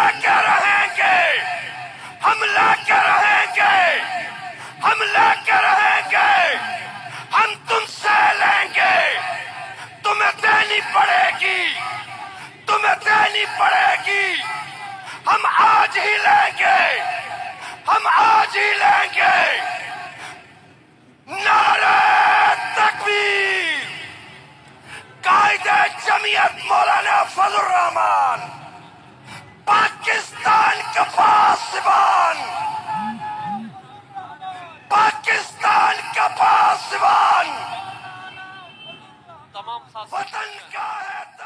لے کے رہیں گے، ہم لے کے رہیں گے، ہم لے کے رہیں گے، ہم تم سے لیں گے، تمہیں دینی پڑے گی، تمہیں دینی پڑے گی، ہم آج ہی لیں گے، ہم آج ہی لیں گے۔ نعرہ تکبیر! قائد جمعیت مولانا فضل الرحمان، پاکستان کا پاسبان، پاکستان کا پاسبان، وطن کا ہے